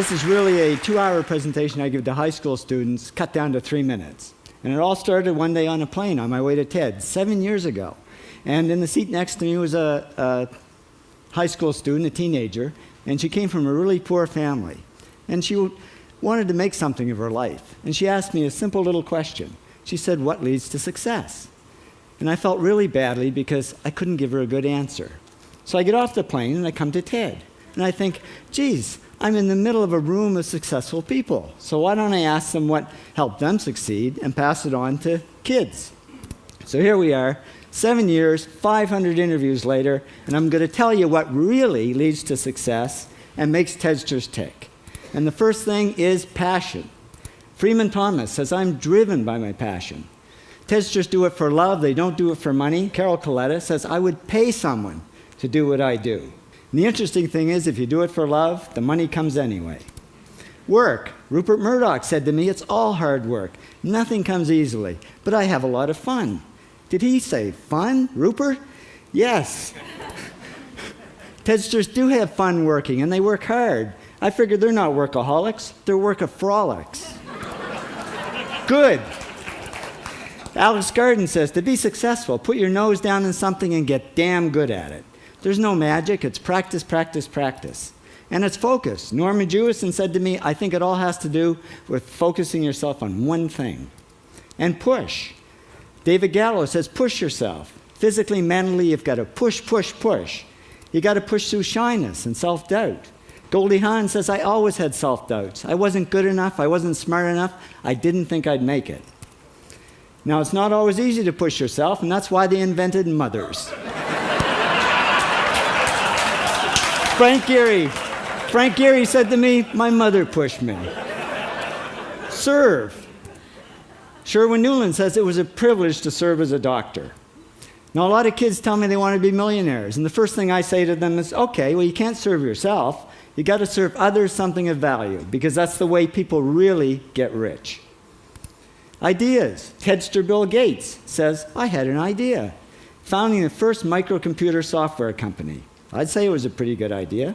This is really a 2-hour presentation I give to high school students, cut down to 3 minutes. And it all started one day on a plane on my way to TED, 7 years ago. And in the seat next to me was a high school student, a teenager, and she came from a really poor family. And she wanted to make something of her life. And she asked me a simple little question. She said, "What leads to success?" And I felt really badly because I couldn't give her a good answer. So I get off the plane and I come to TED. And I think, geez, I'm in the middle of a room of successful people. So why don't I ask them what helped them succeed and pass it on to kids? So here we are, 7 years, 500 interviews later, and I'm going to tell you what really leads to success and makes TEDsters tick. And the first thing is passion. Freeman Thomas says, "I'm driven by my passion." TEDsters do it for love, they don't do it for money. Carol Coletta says, "I would pay someone to do what I do." And the interesting thing is, if you do it for love, the money comes anyway. Work. Rupert Murdoch said to me, "It's all hard work. Nothing comes easily, but I have a lot of fun." Did he say fun, Rupert? Yes. TEDsters do have fun working, and they work hard. I figured they're not workaholics, they're workaholics. Good. Alex Garden says, to be successful, put your nose down in something and get damn good at it. There's no magic, it's practice, practice, practice. And it's focus. Norman Jewison said to me, "I think it all has to do with focusing yourself on one thing." And push. David Gallo says, push yourself. Physically, mentally, you've got to push, push, push. You got to push through shyness and self-doubt. Goldie Hawn says, "I always had self-doubts. I wasn't good enough, I wasn't smart enough, I didn't think I'd make it." Now, it's not always easy to push yourself, and that's why they invented mothers. Frank Gehry said to me, "My mother pushed me." Serve. Sherwin Newland says it was a privilege to serve as a doctor. Now, a lot of kids tell me they want to be millionaires, and the first thing I say to them is, okay, well, you can't serve yourself. You got to serve others something of value, because that's the way people really get rich. Ideas. TEDster Bill Gates says, "I had an idea." Founding the first microcomputer software company. I'd say it was a pretty good idea.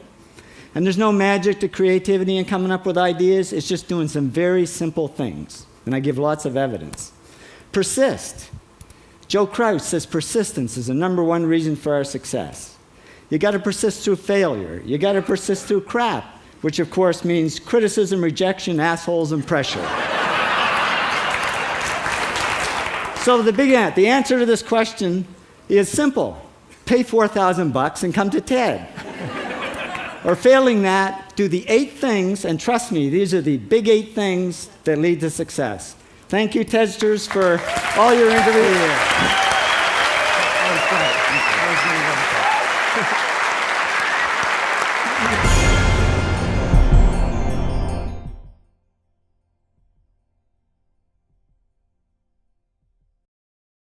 And there's no magic to creativity and coming up with ideas. It's just doing some very simple things. And I give lots of evidence. Persist. Joe Kraus says persistence is the #1 reason for our success. You got to persist through failure. You got to persist through crap, which of course means criticism, rejection, assholes, and pressure. So the answer to this question is simple. Pay $4,000 and come to TED. Or failing that, do the 8 things, and trust me, these are the big 8 things that lead to success. Thank you, TEDsters, for all your interviews.